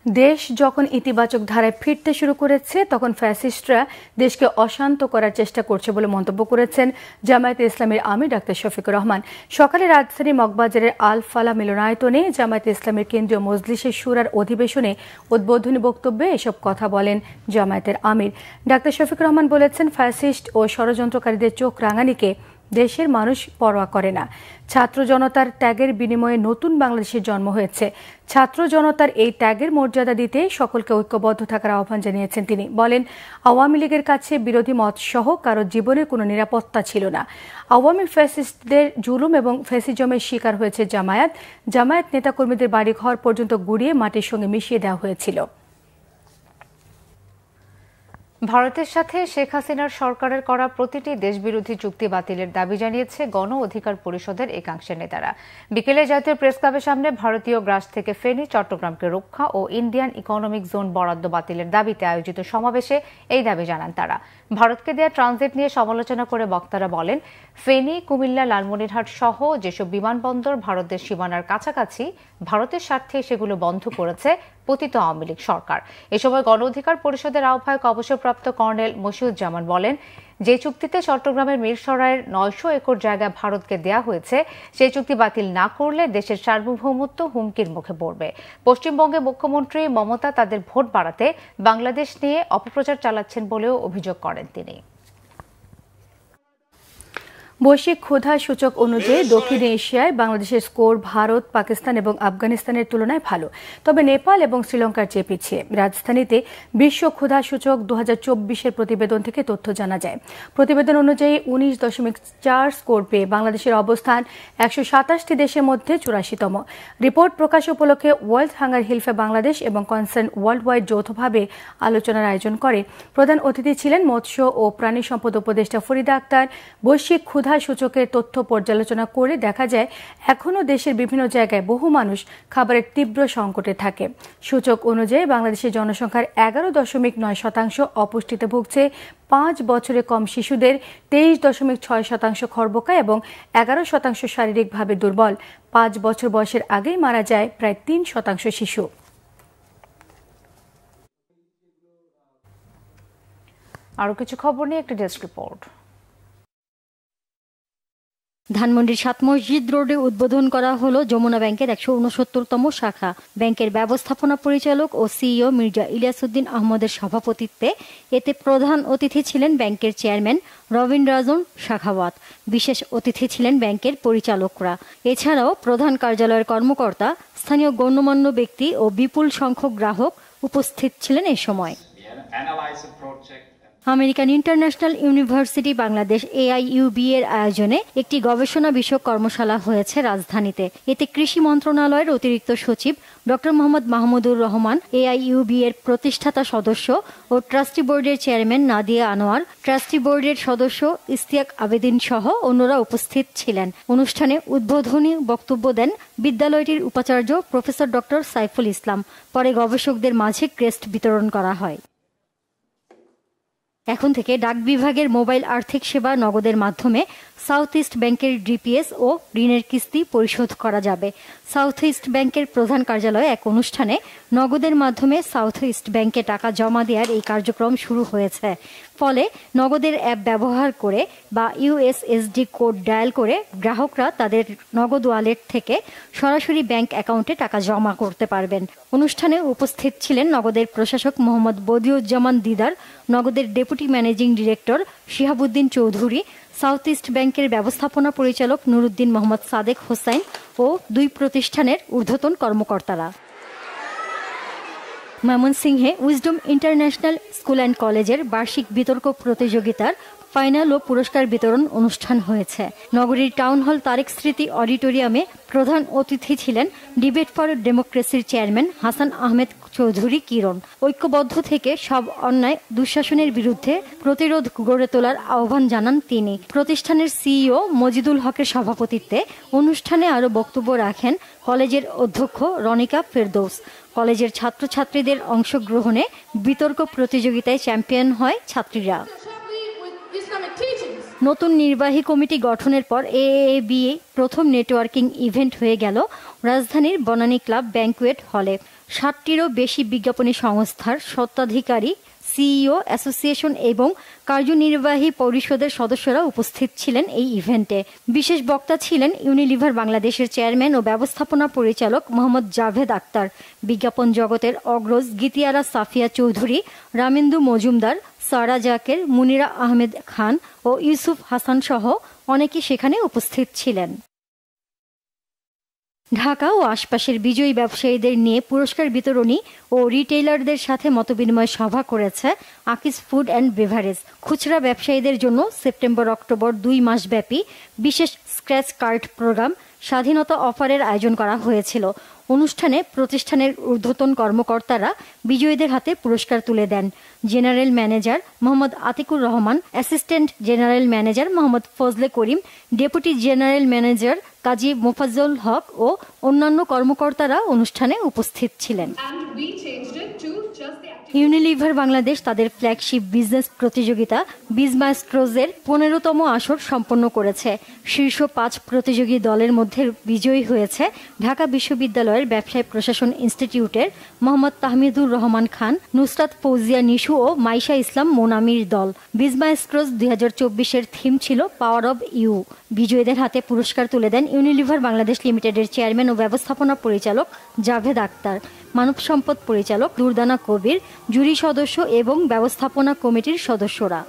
দেশ যখন ইতিবাচক ধারায় ফিরতে শুরু করেছে, তখন ফ্যাসিস্টরা দেশকে অশান্ত করার চেষ্টা করছে বলে মন্তব্য করেছেন জামায়াতে ইসলামীর আমির ডাক্তার শফিকুর রহমান। সকালে রাজধানীর মগবাজারের আল ফালা মিলনায়তনে জামায়াতে ইসলামীর কেন্দ্রীয় মজলিসের শুরার অধিবেশনে উদ্বোধনী বক্তব্যে এসব কথা বলেন জামায়াতের আমির। ডাক্তার শফিকুর রহমান বলেছেন, ফ্যাসিস্ট ও ষড়যন্ত্রকারীদের চোখ রাঙানিকে দেশের মানুষ পরোয়া করে না। ছাত্র জনতার ত্যাগের বিনিময়ে নতুন বাংলাদেশের জন্ম হয়েছে। ছাত্র জনতার এই ত্যাগের মর্যাদা দিতে সকলকে ঐক্যবদ্ধ থাকার আহ্বান জানিয়েছেন তিনি। বলেন, আওয়ামী লীগের কাছে বিরোধী মত সহ কারো জীবনের কোনো নিরাপত্তা ছিল না। আওয়ামী ফ্যাসিস্টদের জুলুম এবং ফ্যাসিজমের শিকার হয়েছে জামায়াত নেতাকর্মীদের বাড়িঘর পর্যন্ত গুড়িয়ে মাটির সঙ্গে মিশিয়ে দেওয়া হয়েছিল। ভারতের সাথে শেখ হাসিনার সরকারের করা প্রতিটি দেশবিরোধী চুক্তি বাতিলের দাবি জানিয়েছে গণ অধিকার পরিষদের একাংশের নেতারা। বিকেলে জাতীয় প্রেস ক্লাবের সামনে ভারতীয় গ্রাস থেকে ফেনী, চট্টগ্রামকে রক্ষা ও ইন্ডিয়ান ইকোনমিক জোন বরাদ্দ বাতিলের দাবিতে আয়োজিত সমাবেশে এই দাবি জানান তারা। ভারতকে দেয়া ট্রানজিট নিয়ে সমালোচনা করে বক্তারা বলেন, ফেনী, কুমিল্লা, লালমনিরহাট সহ যেসব বিমানবন্দর ভারতের সীমানার কাছাকাছি, ভারতের স্বার্থে সেগুলো বন্ধ করেছে পতিত আওয়ামী লীগ সরকার। এ সময় গণ অধিকার পরিষদের আহ্বায়ক অবসরপ্রাপ্ত কর্নেল মশিউজ্জামান বলেন, যে চুক্তিতে চট্টগ্রামের মিরসরাইয়ের 900 একর জায়গা ভারতকে দেয়া হয়েছে, সেই চুক্তি বাতিল না করলে দেশের সার্বভৌমত্ব হুমকির মুখে পড়বে। পশ্চিমবঙ্গে মুখ্যমন্ত্রী মমতা তাদের ভোট বাড়াতে বাংলাদেশ নিয়ে অপপ্রচার চালাচ্ছেন বলেও অভিযোগ করেন তিনি। বৈশ্বিক ক্ষুধা সূচক অনুযায়ী দক্ষিণ এশিয়ায় বাংলাদেশের স্কোর ভারত, পাকিস্তান এবং আফগানিস্তানের তুলনায় ভালো, তবে নেপাল এবং শ্রীলঙ্কার চেয়ে পিছিয়ে। রাজধানীতে বিশ্ব ক্ষুধা সূচক 2024-এর প্রতিবেদন থেকে তথ্য জানা যায়। প্রতিবেদন অনুযায়ী 19.4 স্কোর পেয়ে বাংলাদেশের অবস্থান 127টি দেশের মধ্যে 84তম। রিপোর্ট প্রকাশ উপলক্ষে ওয়ার্ল্ড হাঙ্গার হিলফে বাংলাদেশ এবং কনসার্ন ওয়ার্ল্ড ওয়াইড যৌথভাবে আলোচনার আয়োজন করে। প্রধান অতিথি ছিলেন মৎস্য ও প্রাণী সম্পদ উপদেষ্টা ফরিদা আক্তার। বৈশ্বিক ক্ষুধা সূচকের তথ্য পর্যালোচনা করে দেখা যায়, এখনও দেশের বিভিন্ন জায়গায় বহু মানুষ খাবারের তীব্র সংকটে থাকে। সূচক অনুযায়ী বাংলাদেশের জনসংখ্যার 11.9% অপুষ্টিতে ভুগছে। 5 বছরে কম শিশুদের 23.6% খর্বকা এবং 11% শারীরিকভাবে দুর্বল। 5 বছর বয়সের আগেই মারা যায় প্রায় 3% শিশু। আরও কিছু খবর নিয়ে একটি ডেস্ক রিপোর্ট। ধানমন্ডির 7 মসজিদ রোডে উদ্বোধন করা হলো যমুনা ব্যাংকের 169তম শাখা। ব্যাংকের ব্যবস্থাপনা পরিচালক ও সিইও মির্জা ইলিয়াসউদ্দিন আহমদের সভাপতিত্বে এতে প্রধান অতিথি ছিলেন ব্যাংকের চেয়ারম্যান রবিন রাজন শাখাওয়াত। বিশেষ অতিথি ছিলেন ব্যাংকের পরিচালকরা। এছাড়াও প্রধান কার্যালয়ের কর্মকর্তা, স্থানীয় গণ্যমান্য ব্যক্তি ও বিপুল সংখ্যক গ্রাহক উপস্থিত ছিলেন এ সময়। American international university Bangladesh AIUB এর আয়োজনে একটি গবেষণা বিষয়ক কর্মশালা হয়েছে রাজধানীতে। এতে কৃষি মন্ত্রণালয়ের অতিরিক্ত সচিব ডক্টর মোহাম্মদ মাহমুদুর রহমান, AIUB এর প্রতিষ্ঠাতা সদস্য ও ট্রাস্টি বোর্ডের চেয়ারম্যান নাদিয়া আনোয়ার, ট্রাস্টি বোর্ডের সদস্য ইস্তিয়াক আবেদিন সহ অন্যরা উপস্থিত ছিলেন। অনুষ্ঠানে উদ্বোধনী বক্তব্য দেন বিদ্যালয়টির উপাচার্য প্রফেসর ডক্টর সাইফুল ইসলাম। পরে গবেষকদের মাঝে ক্রেস্ট বিতরণ করা হয়। এখন থেকে ডাক বিভাগের মোবাইল আর্থিক সেবা নগদের মাধ্যমে সাউথ ইস্ট ব্যাংকের ডিপিএস ও ঋণের কিস্তি পরিশোধ করা যাবে। সাউথ ইস্ট ব্যাংকের প্রধান কার্যালয়ে এক অনুষ্ঠানে নগদের মাধ্যমে সাউথ ইস্ট ব্যাংকে টাকা জমা দেওয়ার এই কার্যক্রম শুরু হয়েছে। ফলে নগদের অ্যাপ ব্যবহার করে বা ইউএসএসডি কোড ডায়াল করে গ্রাহকরা তাদের নগদ ওয়ালেট থেকে সরাসরি ব্যাংক অ্যাকাউন্টে টাকা জমা করতে পারবেন। অনুষ্ঠানে উপস্থিত ছিলেন নগদের প্রশাসক মোহাম্মদ বদিউজ্জামান দিদার, নগদের deputy managing director Shihabuddin Chowdhury, South East ব্যাংকের ব্যবস্থাপনা পরিচালক নুরুদ্দিন মোহাম্মদ সাদেক হোসাইন ও 2 প্রতিষ্ঠানের ঊর্ধ্বতন কর্মকর্তারা। ময়মনসিংহে উইজডম ইন্টারন্যাশনাল স্কুল অ্যান্ড কলেজের বার্ষিক বিতর্ক প্রতিযোগিতার ফাইনাল ও পুরস্কার বিতরণ অনুষ্ঠান হয়েছে। নগরীর টাউন হল তারেক স্মৃতি অডিটোরিয়ামে প্রধান অতিথি ছিলেন ডিবেট ফর ডেমোক্রেসির চেয়ারম্যান হাসান আহমেদ চৌধুরী কিরণ। ঐক্যবদ্ধ থেকে সব অন্যায় দুঃশাসনের বিরুদ্ধে প্রতিরোধ গড়ে তোলার আহ্বান জানান তিনি। প্রতিষ্ঠানের সিইও মজিদুল হকের সভাপতিত্বে অনুষ্ঠানে আরও বক্তব্য রাখেন কলেজের অধ্যক্ষ রনিকা ফেরদৌস। কলেজের ছাত্রছাত্রীদের অংশগ্রহণে বিতর্ক প্রতিযোগিতায় চ্যাম্পিয়ন হয় ছাত্রীরা। নতুন নির্বাহী কমিটি গঠনের পর এএবিএ প্রথম নেটওয়ার্কিং ইভেন্ট হয়ে গেল রাজধানীর বনানী ক্লাব ব্যাংকুয়েট হলে। 60টিরও বেশি বিজ্ঞাপনী সংস্থার স্বত্বাধিকারী, সিইও, অ্যাসোসিয়েশন এবং কার্যনির্বাহী পরিষদের সদস্যরা উপস্থিত ছিলেন এই ইভেন্টে। বিশেষ বক্তা ছিলেন ইউনিলিভার বাংলাদেশের চেয়ারম্যান ও ব্যবস্থাপনা পরিচালক মোহাম্মদ জাভেদ আক্তার, বিজ্ঞাপন জগতের অগ্রজ গীতিয়ারা সাফিয়া চৌধুরী, রামেন্দু মজুমদার, সারা জাকের, মুনিরা আহমেদ খান ও ইউসুফ হাসান সহ অনেকে সেখানে উপস্থিত ছিলেন। ঢাকা ও আশপাশের বিজয়ী ব্যবসায়ীদের নিয়ে পুরস্কার বিতরণী ও রিটেইলারদের সাথে মতবিনিময় সভা করেছে আকিজ ফুড অ্যান্ড বেভারেজ। খুচরা ব্যবসায়ীদের জন্য সেপ্টেম্বর-অক্টোবর 2 মাস ব্যাপী বিশেষ স্ক্র্যাচ কার্ড প্রোগ্রাম স্বাধীনতা অফারের আয়োজন করা হয়েছিল। অনুষ্ঠানে প্রতিষ্ঠানের ঊর্ধ্বতন কর্মকর্তারা বিজয়ীদের হাতে পুরস্কার তুলে দেন। General manager Mohammad Atiqur Rahman, assistant general manager Mohammad Fazle Karim, deputy general manager Kazi Mofazzal Haque ও অন্যান্য কর্মকর্তারা অনুষ্ঠানে উপস্থিত ছিলেন। ইউনিলিভার বাংলাদেশ তাদের ফ্ল্যাগশিপ বিজনেস প্রতিযোগিতা বিজমাস্ট্রোজের 15তম আসর সম্পন্ন করেছে। শীর্ষ 5 প্রতিযোগী দলের মধ্যে বিজয়ী হয়েছে ঢাকা বিশ্ববিদ্যালয়ের ব্যবসায় প্রশাসন ইনস্টিটিউটের মোহাম্মদ তাহমিদুর রহমান খান, নুসরাত ফৌজিয়া নিশু ও মাইশা ইসলাম মোনামির দল। বিজমাস্ট্রোজ 2024-এর থিম ছিল পাওয়ার অব ইউ। বিজয়ীদের হাতে পুরস্কার তুলে দেন ইউনিলিভার বাংলাদেশ লিমিটেডের চেয়ারম্যান ও ব্যবস্থাপনা পরিচালক জাভেদ আক্তার, মানব সম্পদ পরিচালক দুর্দানা কবির, জুরি সদস্য এবং ব্যবস্থাপনা কমিটির সদস্যরা।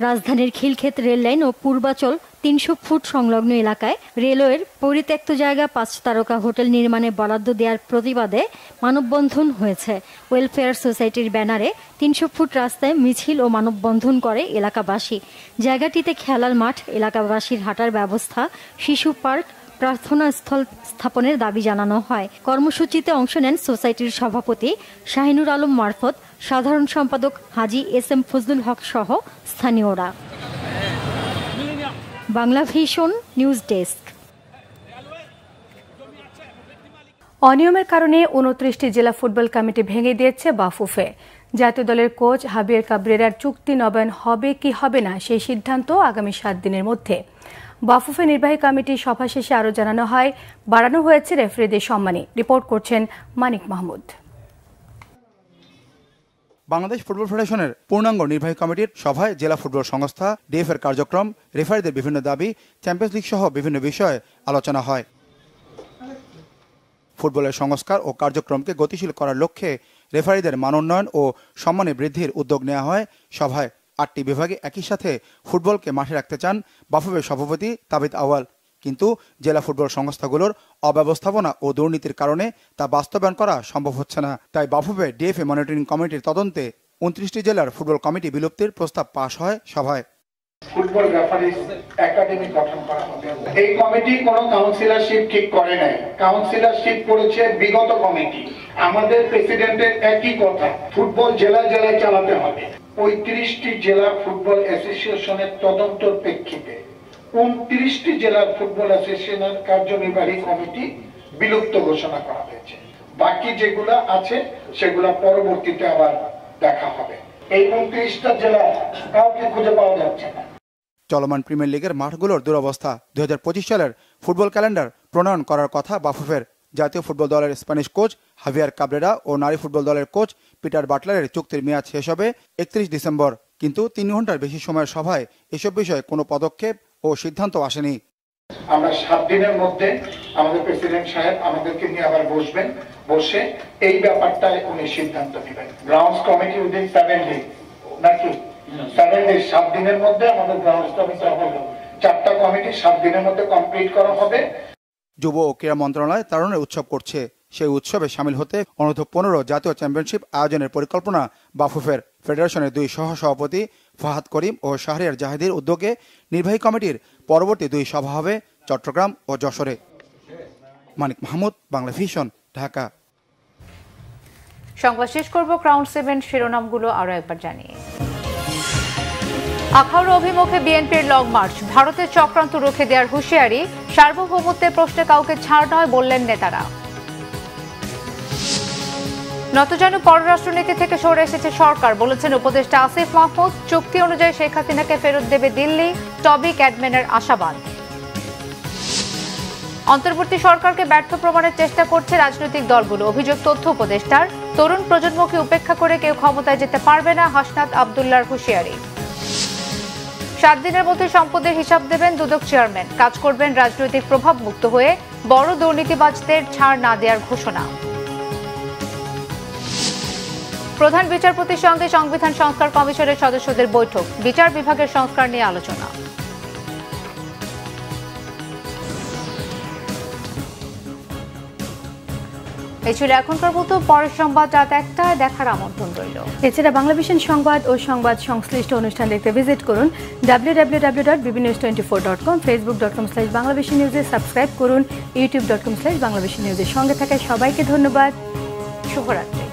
রাজধানীর খিলক্ষেত রেললাইন ও পূর্বাচল 300 ফুট সংলগ্ন এলাকায় রেলওয়ের পরিত্যক্ত জায়গা 5 তারকা হোটেল নির্মাণে বরাদ্দ দেওয়ার প্রতিবাদে মানববন্ধন হয়েছে। ওয়েলফেয়ার সোসাইটির ব্যানারে 300 ফুট রাস্তায় মিছিল ও মানববন্ধন করে এলাকাবাসী। জায়গাটিতে খেলার মাঠ, এলাকাবাসীর হাঁটার ব্যবস্থা, শিশু পার্ক, প্রার্থনা স্থল স্থাপনের দাবি জানানো হয়। কর্মসূচিতে অংশ নেন সোসাইটির সভাপতি শাহিনুর আলম মারফত, সাধারণ সম্পাদক হাজী SM ফজলুল হক সহ স্থানীয়রা। Bangla vision news desk. অনিয়মের কারণে 29টি জেলা ফুটবল কমিটি ভেঙে দিয়েছে বাফুফে। জাতীয় দলের কোচ হাবিয়ার কাবরেরার চুক্তি নবায়ন হবে কি হবে না সেই সিদ্ধান্ত আগামী 7 দিনের মধ্যে। বাফুফে নির্বাহী কমিটির সভা শেষে আরও জানানো হয় বাড়ানো হয়েছে রেফারিদের সম্মানী। রিপোর্ট করছেন মানিক মাহমুদ। বাংলাদেশ ফুটবল ফেডারেশনের পূর্ণাঙ্গ নির্বাহী কমিটির সভায় জেলা ফুটবল সংস্থা, ডিএফের কার্যক্রম, রেফারিদের বিভিন্ন দাবি, চ্যাম্পিয়ন্স লিগ সহ বিভিন্ন বিষয়ে আলোচনা হয়। ফুটবলের সংস্কার ও কার্যক্রমকে গতিশীল করার লক্ষ্যে রেফারিদের মানোন্নয়ন ও সম্মানে বৃদ্ধির উদ্যোগ নেওয়া হয় সভায়। 8টি বিভাগে একই সাথে ফুটবলকে মাঠে রাখতে চান বাফুফের সভাপতি তাবিদ আওয়াল, কিন্তু জেলা ফুটবল সংস্থাগুলোর অব্যবস্থাপনা ও দুর্নীতির কারণে তা বাস্তবায়ন করা সম্ভব হচ্ছে না। তাই বাফুফে ডিএফএ মনিটরিং কমিটির তদন্তে 29টি জেলার ফুটবল কমিটি বিলুপ্তির প্রস্তাব পাশ হয় সভায়। ফুটবল রেফারিজ একাডেমি গঠন করা হবে। এই কমিটি কোনো কাউন্সিলরশিপ ঠিক করে নাই, কাউন্সিলরশিপ করেছে বিগত কমিটি। আমাদের প্রেসিডেন্টের একই কথা, ফুটবল জেলায় জেলায় চালাতে হবে। 35টি জেলা ফুটবল অ্যাসোসিয়েশনের তদন্তর প্রেক্ষিতে 29টি জেলার ফুটবল অ্যাসোসিয়েশনের কার্যনির্বাহী কমিটি বিলুপ্ত ঘোষণা করা হয়েছে। বাকি যেগুলা আছে সেগুলা পরবর্তীতে আবার দেখা হবে। এই 29টা জেলা কাউকে খুঁজে পাওয়া যাচ্ছে না। চলমান প্রিমিয়ার লিগের মাঠগুলোর দুরবস্থা। 2025 সালের ফুটবল ক্যালেন্ডার প্রণয়ন করার কথা বাফুফের। জাতীয় ফুটবল দলের স্প্যানিশ কোচ হাভিয়ার কাবরেরা ও নারী ফুটবল দলের কোচ পিটার বাটলারের চুক্তির মেয়াদ শেষ হবে 31 ডিসেম্বর। কিন্তু 3 ঘন্টার বেশি সময়ের সভায় এসব বিষয়ে কোনো পদক্ষেপ ও সিদ্ধান্ত আসেনি। আমরা 7 দিনের মধ্যে আমাদের প্রেসিডেন্ট সাহেব আমাদেরকে নিয়ে আবার বসবেন, বসে এই ব্যাপারটায় উনি সিদ্ধান্ত নেবেন। গ্রাউন্ডস কমিটি উইদিন 7 ডে নাকি 7 ডে, 7 দিনের মধ্যে আমাদের গ্রাউন্ডস কমিটি হবে। 4টা কমিটি 7 দিনের মধ্যে কমপ্লিট করা হবে। যুব ও ক্রীড়া মন্ত্রণালয় তারুণ্যের উৎসব করছে। সেই উৎসবে শামিল হতে অনূর্ধ্ব 15 জাতীয় চ্যাম্পিয়নশিপ আয়োজনের পরিকল্পনা বাফুফের। ফেডারেশনের 2 সহ-সভাপতি ফাহাদ করিম ও শাহরিয়ার জাহিদের উদ্যোগে নির্বাহী কমিটির পরবর্তী 2 সভা হবে চট্টগ্রাম ও যশোরে। মানিক মাহমুদ, বাংলা ভিশন, ঢাকা। সংবাদ শেষ করব ক্রাউন 7 শিরোনামগুলো আরো একবার জানিয়ে। আখাউড়া অভিমুখে বিএনপির লং মার্চ, ভারতের চক্রান্ত রুখে দেওয়ার হুঁশিয়ারি, সার্বভৌমত্বের প্রশ্নে কাউকে ছাড় নয় বললেন নেতারা। নতজানু পররাষ্ট্রনীতি থেকে সরে এসেছে সরকার, বলেছেন উপদেষ্টা আসিফ মাহমুদ। চুক্তি অনুযায়ী শেখ হাসিনাকে ফেরত দেবে দিল্লি, টবি ক্যাডম্যানের আশাবাদ। অন্তর্বর্তী সরকারকে ব্যর্থ প্রমাণের চেষ্টা করছে রাজনৈতিক দলগুলো, অভিযোগ তথ্য উপদেষ্টার। তরুণ প্রজন্মকে উপেক্ষা করে কেউ ক্ষমতায় যেতে পারবে না, হাসনাত আব্দুল্লাহর হুঁশিয়ারি। 7 দিনের মধ্যে সম্পদের হিসাব দেবেন দুদক চেয়ারম্যান, কাজ করবেন রাজনৈতিক প্রভাব মুক্ত হয়ে, বড় দুর্নীতিবাজদের ছাড় না দেওয়ার ঘোষণা। প্রধান বিচারপতির সঙ্গে সংবিধান সংস্কার কমিশনের সদস্যদের বৈঠক, বিচার বিভাগের সংস্কার নিয়ে আলোচনা। এই ছিল এখনকার মতো, পরের সংবাদ রাত 1টায় দেখার আমন্ত্রণ রইল। এছাড়া বাংলাভিশন সংবাদ ও সংবাদ সংশ্লিষ্ট অনুষ্ঠান দেখতে ভিজিট করুন www.bbnews24.com, facebook.com/banglavishnnews-এ সাবস্ক্রাইব করুন, youtube.com/banglavishnnews-এর সঙ্গে থাকায় সবাইকে ধন্যবাদ। শুভরাত্রি।